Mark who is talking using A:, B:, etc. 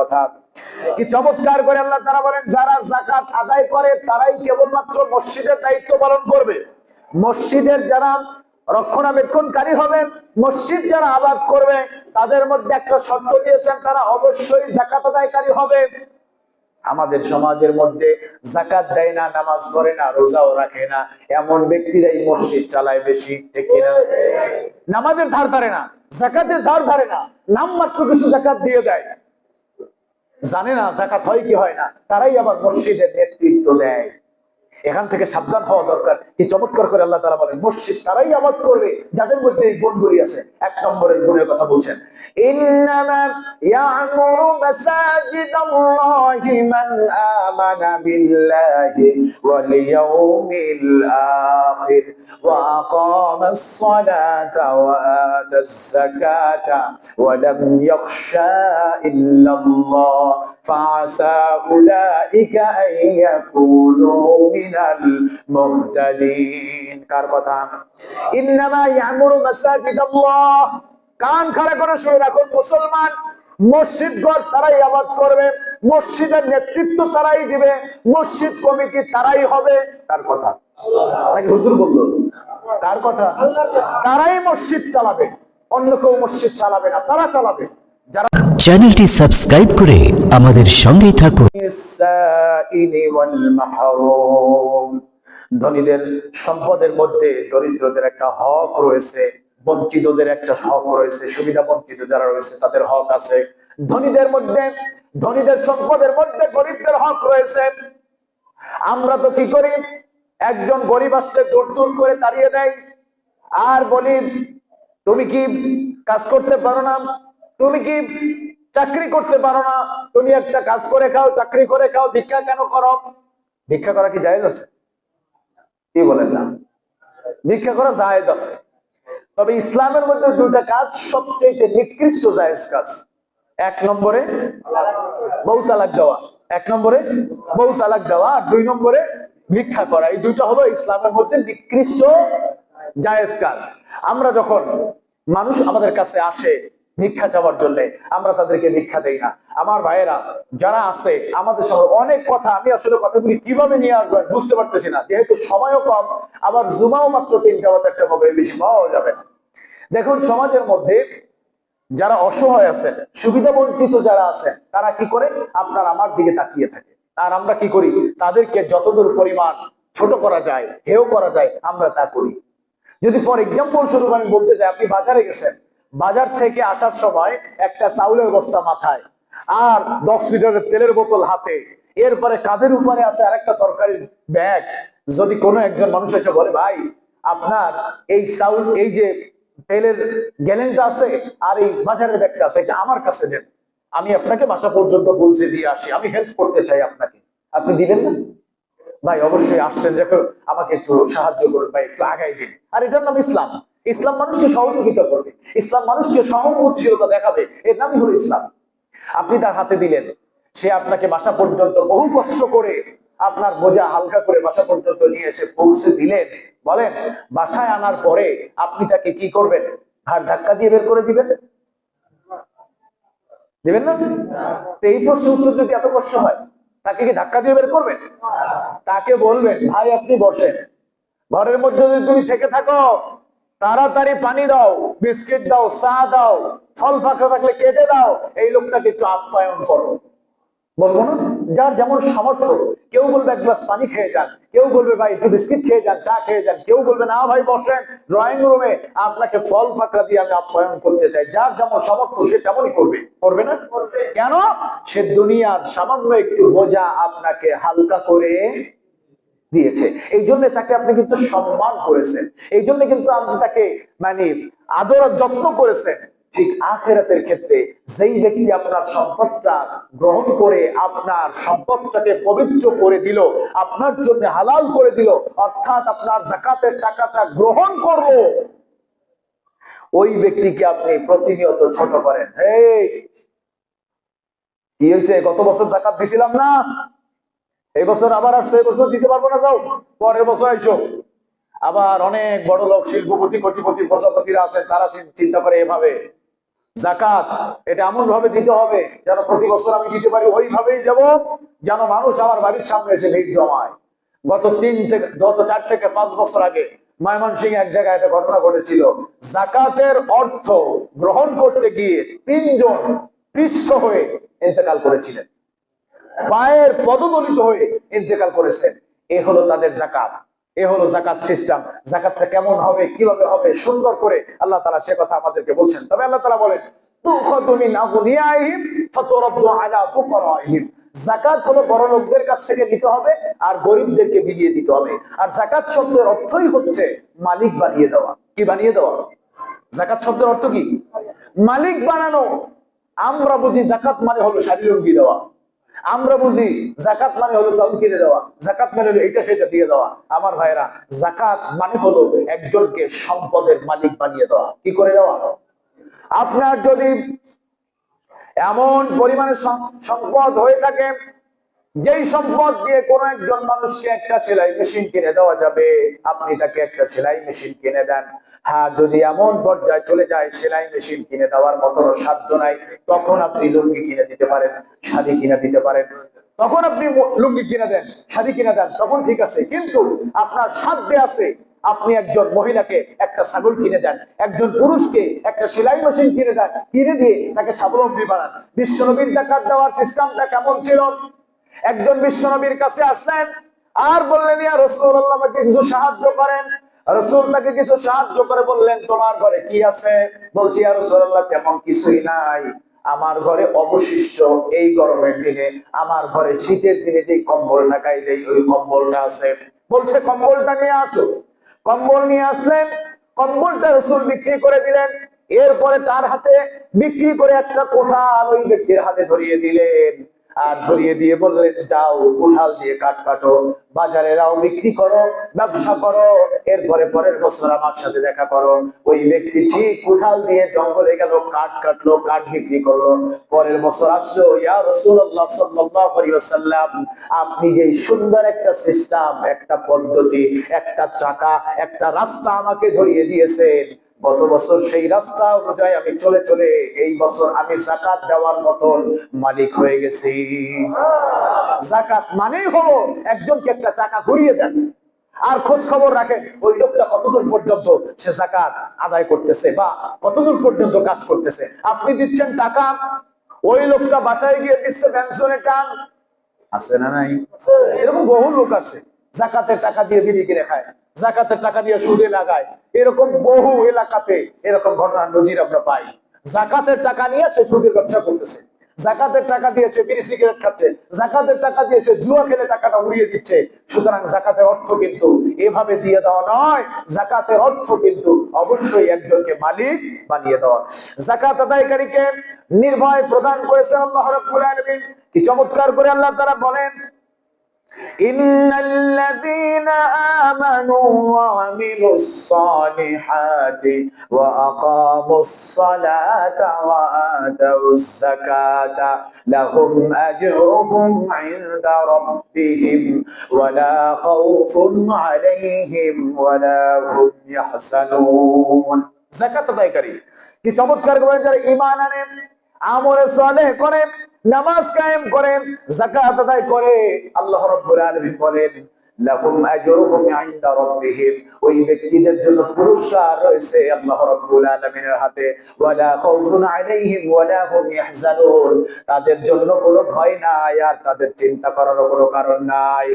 A: কথা কি চমৎকার করে আল্লাহ তাআলা বলেন, যারা যাকাত আদায় করে তারাই কেবলমাত্র মসজিদের দায়িত্ব পালন করবে। মসজিদের যারা রক্ষণাবেক্ষণকারী হবে, মসজিদ যারা আবাদ করবে, তাদের মধ্যে একটা শর্ত দিয়েছেন, তারা অবশ্যই যাকাত আদায়কারী হবে। আমাদের সমাজের মধ্যে যাকাত দেয় না, নামাজ পড়ে না, রোজাও রাখে না, এমন ব্যক্তিরাই মসজিদ চালায় বেশি, ঠিক কিনা? নামাজের ধার ধারে না, যাকাতের ধার ধারে না, নামমাত্র কিছু যাকাত দিয়ে দেয়, জানে না যাকাত হয় কি হয় না, তারাই আবার মসজিদের নেতৃত্ব দেয়। এখান থেকে সাবধান হওয়া দরকার। কি চমৎকার করে আল্লাহ তাআলা বলেন, মসজিদ তারাই আবাদ করবে যাদের মধ্যে এই গুণগুলি আছে। এক নম্বরের গুণের কথা বলছেন, ইন্নামা ইয়া'মুরু মাসাজিদাল্লাহি মান আমানা বিল্লাহি ওয়াল ইয়াউমিল আখির ওয়া আকামাস সালাতা ওয়া আতাস যাকাতা ওয়া লাম ইয়াখশা ইল্লাল্লাহ ফাআসা উলাইকা আন ইয়াকুনু মিনাল মুহতাদিন। কার কথা? ইন্নামা ইয়া'মুরু মাসাজিদাল্লাহ, কান খাড়া করে শুনে রাখুন মুসলমান, মসজিদ ঘর তারাই আবাদ করবে, মসজিদের নেতৃত্ব তারাই দিবে, মসজিদ কমিটি তারাই হবে। কার কথা? নাকি হুজুর বললো? কার কথা? তারাই মসজিদ চালাবে, অন্য কেউ মসজিদ চালাবে না, তারা চালাবে। যারা
B: চ্যানেলটি সাবস্ক্রাইব করে আমাদের সঙ্গেই থাকুন।
A: ধনীদের সম্পদের মধ্যে দরিদ্রদের একটা হক রয়েছে, বঞ্চিতদের একটা হক রয়েছে, সুবিধা বঞ্চিত যারা রয়েছে তাদের হক আছে। ধনীদের মধ্যে, ধনীদের সম্পদের মধ্যে গরিবদের হক রয়েছে। আমরা তো কি করি, একজন গরিব আসলে দূর দূর করে তাড়িয়ে দেয় আর বলি, তুমি কি কাজ করতে পারো না, তুমি কি চাকরি করতে পারো না, তুমি একটা কাজ করে খাও, চাকরি করে খাও, ভিক্ষা কেন করো? ভিক্ষা করা কি জায়েজ আছে? কি বলেন না? ভিক্ষা করা জায়েজ আছে, তবে ইসলামের মধ্যে দুইটা কাজ সবচেয়ে নিকৃষ্ট জায়েজ কাজ। এক নম্বরে বউ তালাক দেওয়া, এক নম্বরে বউ তালাক দেওয়া, আর দুই নম্বরে ভিক্ষা করা। এই দুইটা হলো ইসলামের মধ্যে নিকৃষ্ট জায়েজ কাজ। আমরা যখন মানুষ আমাদের কাছে আসে ভিক্ষা চাওয়ার জন্য, আমরা তাদেরকে ভিক্ষা দেই না। আমার ভাইয়েরা যারা আছে আমাদের সঙ্গে অনেক কথা, আমি আসলে কথাগুলি কিভাবে নিয়ে আসবো বুঝতে পারতেছি না, যেহেতু সময়ও কম, আবার জুমাও মাত্র 3টা বা 4টা হবে, বেশি পাওয়া যাবে না। দেখুন সমাজের মধ্যে যারা অসহায় আছেন, সুবিধা বঞ্চিত যারা আছেন, তারা কি করে, আপনার আমার দিকে তাকিয়ে থাকে, আর আমরা কি করি, তাদেরকে যতদূর পরিমাণ ছোট করা যায়, হেয় করা যায়, আমরা তা করি। যদি ফর এক্সাম্পল স্বরূপ আমি বলতে যাই, আপনি বাজারে গেছেন, বাজার থেকে আসার সময় একটা চাউলের বস্তা মাথায় আর 10 লিটারের তেলের বোতল হাতে, এরপরে কাঁধের উপরে আছে আরেকটা তরকারির ব্যাগ। যদি কোনো একজন মানুষ এসে বলে, ভাই আপনার এই চাউল, এই যে তেলের গ্যালেনটা আছে আর এই বাজারের ব্যাগটা আছে, এটা আমার কাছে দেন, আমি আপনাকে বাসা পর্যন্ত পৌঁছে দিয়ে আসি, আমি হেল্প করতে চাই আপনাকে, আপনি দিবেন না? ভাই অবশ্যই আসছেন যখন, আমাকে একটু সাহায্য করুন ভাই, একটু আগাই দিন। আর এটার নাম ইসলাম। ইসলাম মানুষকে সহযোগিতা করবে, ইসলাম মানুষকে সহানুভূতিশীলতা দেখাবে, এর নামই হলো ইসলাম। আপনি তার হাতে দিলেন, সে আপনাকে বাসা পর্যন্ত বহু কষ্ট করে আপনার বোঝা হালকা করে বাসা পর্যন্ত নিয়ে এসে পৌঁছে দিলেন। বলেন বাসায় আনার পরে আপনি তাকে কি করবেন? ঘাড় ধাক্কা দিয়ে বের করে দিবেন? দিবেন না? এই প্রশ্নের উত্তর যদি এত কষ্ট হয়, তাকে কি ধাক্কা দিয়ে বের করবেন? তাকে বলবেন, ভাই আপনি বসেন, ঘরের মধ্যে যদি তুমি থেকে থাকো, তাড়াতাড়ি পানি দাও, বিস্কিট দাও, চা দাও, ফল ফাঁকা থাকলে কেটে দাও, এই লোকটাকে একটু আপ্যায়ন করো। বলবো না? যার যেমন সামর্থ্য, কেউ বলবে এক গ্লাস পানি খেয়ে যান, কেউ বলবে ভাই একটু বিস্কিট খেয়ে যান, চা খেয়ে যান, কেউ বলবে না ভাই বসেন ড্রয়িং রুমে, আপনাকে ফল ফাঁকা দিয়ে আমি আপ্যায়ন করতে চাই। যার যেমন সামর্থ্য সে তেমনই করবে, করবে না? কেন? সে দুনিয়ার সামান্য একটু বোঝা আপনাকে হালকা করে দিয়েছে, এই জন্য তাকে আপনি কিন্তু সম্মান করেছেন, এই জন্য কিন্তু আপনি তাকে মানে আদর যত্ন করেছেন। ঠিক আখিরাতের ক্ষেত্রে যেই ব্যক্তি আপনার সম্পদটা গ্রহণ করে আপনার সম্পদটাকে পবিত্র করে দিল, আপনার জন্য হালাল করে দিল, অর্থাৎ আপনার যাকাতের টাকাটা গ্রহণ করলো, ওই ব্যক্তিকে আপনি প্রতিনিয়ত ছোট করেন। এই কি হয়েছে, গত বছর যাকাত দিছিলাম না, এই বছর আবার আসছো, এই বছর দিতে পারবো না, যাও পরের বছর আইসো। আবার অনেক বড় লোক, শিল্পপতি, কোটিপতি, প্রজাপতিরা আছেন, তারা চিন্তা করে এভাবে জাকাত এটা এমন ভাবে দিতে হবে যেন প্রতি বছর আমি দিতে পারি, ওইভাবেই যাব যেন মানুষ আমার বাড়ির সামনে এসে ভিড় জমায়। গত 4 থেকে 5 বছর আগে ময়মনসিংহ এক জায়গায় একটা ঘটনা ঘটেছিল। জাকাতের অর্থ গ্রহণ করতে গিয়ে 3 জন পৃষ্ঠ হয়ে ইন্তেকাল করেছিলেন, পায়ের পদদলিত হয়ে ইন্তেকাল করেছেন। এ হলো তাদের জাকাত, এ হলো জাকাত সিস্টেম। জাকাতটা কেমন হবে, কিভাবে হবে, সুন্দর করে আল্লাহ তাআলা সে কথা আমাদেরকে বলছেন। তবে আল্লাহ তাআলা বলেন, তুখাযু মিন আগনিয়াহিম ফাতুরাদ্দু আলা ফুকারাইহিম। যাকাত হলো বড় লোকদের কাছ থেকে নিতে হবে আর গরিবদেরকে বিলিয়ে দিতে হবে। আর যাকাত শব্দের অর্থই হচ্ছে মালিক বানিয়ে দেওয়া। কি বানিয়ে দেওয়া? যাকাত শব্দের অর্থ কি? মালিক বানানো। আমরা বুঝি যাকাত মানে হলো শাড়ি লুঙ্গি দেওয়া, আমরা বুঝি যাকাত মানে হলো চাউল কিনে দেওয়া, যাকাত মানে হলো এটা সেটা দিয়ে দেওয়া। আমার ভাইরা, যাকাত মানে হলো একজনকে সম্পদের মালিক বানিয়ে দেওয়া। কি করে দেওয়া? আপনার যদি এমন পরিমাণে সম্পদ হয়ে থাকে যেই সম্পদ দিয়ে কোন একজন মানুষকে একটা সেলাই মেশিন কিনে দেওয়া যাবে, আপনি তাকে একটা সেলাই মেশিন কিনে দেন। হ্যাঁ, যদি এমন পর্যায়ে চলে যায় সেলাই মেশিন কিনে দেওয়ার মতো সাধ্য নাই, তখন আপনি লুঙ্গি কিনে দিতে পারেন, শাড়ি কিনে দিতে পারেন। তখন আপনি লুঙ্গি কিনে দেন, শাড়ি কিনে দেন, তখন ঠিক আছে। কিন্তু আপনার সাধ্যে আছে, আপনি একজন মহিলাকে একটা ছাগল কিনে দেন, একজন পুরুষকে একটা সেলাই মেশিন কিনে দেন, কিনে দিয়ে তাকে স্বাবলম্বী বানান। বিশ্বনবীর যাকাত দেওয়ার সিস্টেমটা কেমন ছিল? একজন বিশ্বনবীর কাছে আসলেন আর বললেন, ইয়া রাসূলুল্লাহ, আমাকে কিছু সাহায্য করেন। রাসূল তাকে কিছু সাহায্য করে বললেন, তোমার ঘরে কি আছে? বলছি, ইয়া রাসূলুল্লাহ, তেমন কিছুই নাই, আমার ঘরে অবশিষ্ট এই গরমের দিনে আমার ঘরে শীতের দিনে যে কম্বলটা গায়ে দেই ওই কম্বলটা আছে। বলছে, কম্বলটা নিয়ে আসো। কম্বল নিয়ে আসলেন, কম্বলটা রাসূল বিক্রি করে দিলেন। এরপরে তার হাতে বিক্রি করে একটা কোঠাল ওই ব্যক্তির হাতে ধরিয়ে দিলেন, আর ধরিয়ে দিয়ে বললেন, যাও কোঠাল দিয়ে কাঠ কাটো, বাজারে রাও, বিক্রি করো, ব্যবসা করো, এরপরে পরের বছর আমার সাথে দেখা করো। ওই ব্যক্তি ঠিক কোঠাল দিয়ে জঙ্গলে গেল, কাঠ কাটলো, কাঠ বিক্রি করলো। পরের বছর আসলো, ইয়া রাসূলুল্লাহ সাল্লাল্লাহু আলাইহি ওয়াসাল্লাম, আপনি যে সুন্দর একটা সিস্টেম, একটা পদ্ধতি, একটা চাকা, একটা রাস্তা আমাকে ধরিয়ে দিয়েছেন, গত বছর সেই রাস্তা অনুযায়ী আমি চলে চলে এই বছর আমি যাকাত দেওয়ার মতন মালিক হয়ে গেছি। যাকাত মানেই হলো একজনকে একটা টাকা ঘুরিয়ে দেন আর খোঁজ খবর রাখেন ওই লোকটা কতদূর পর্যন্ত সে যাকাত আদায় করতেছে বা কতদূর পর্যন্ত কাজ করতেছে। আপনি দিচ্ছেন টাকা, ওই লোকটা বাসায় গিয়ে দিচ্ছে পেনশনের টান। আছে না নাই? এরকম বহু লোক আছে যাকাতের টাকা দিয়ে বিড়ি কিনে খায়, যাকাতের টাকা দিয়ে সুদে লাগায়। এরকম বহু এলাকাতে এরকম ঘটনার নজির আমরা পাই। যাকাতের টাকা নিয়ে সে সুদের ব্যবসা করতেছে, যাকাতের টাকা দিয়ে সে বিড়ি সিগারেট খাচ্ছে, যাকাতের টাকা দিয়ে সে জুয়া খেলে টাকাটা উড়িয়ে দিচ্ছে। সুতরাং যাকাতের অর্থ কিন্তু এভাবে দিয়ে দেওয়া নয়, যাকাতের অর্থ কিন্তু অবশ্যই একজনকে মালিক বানিয়ে দেওয়া। যাকাত আদায়কারীকে নির্ভয় প্রদান করেছেন আল্লাহ রাব্বুল আলামিন। কি চমৎকার করে আল্লাহ তাআলা বলেন, ইন্নাল্লাযীনা আমানু ওয়া আমিলুস সালিহাতি ওয়া আকামুস সালাতা ওয়া আতাউস যাকাতা লাহুম আজরুহুম ইনদা রাব্বিহিম ওয়া লা খাউফুন আলাইহিম ওয়া লা হুম ইয়াহজানুন। যাকাত আদায়কারী কি চমৎকার করে, যারা ঈমান আনে, আমলে সালেহ করে, নামাজ কায়েম করে, যাকাত আদায় করে, আল্লাহ রাব্বুল আলামিন বলেন, লাহুম আজরুহুম ইনদা রাব্বিহিম, ওই ব্যক্তিদের জন্য পুরস্কার রয়েছে আল্লাহ রাব্বুল আলামিনের হাতে। ওয়ালা খাউফুন আলাইহিম ওয়ালা হুম ইয়াহজানুন, তাদের জন্য কোনো ভয় নাই আর তাদের চিন্তা করার কোনো কারণ নাই।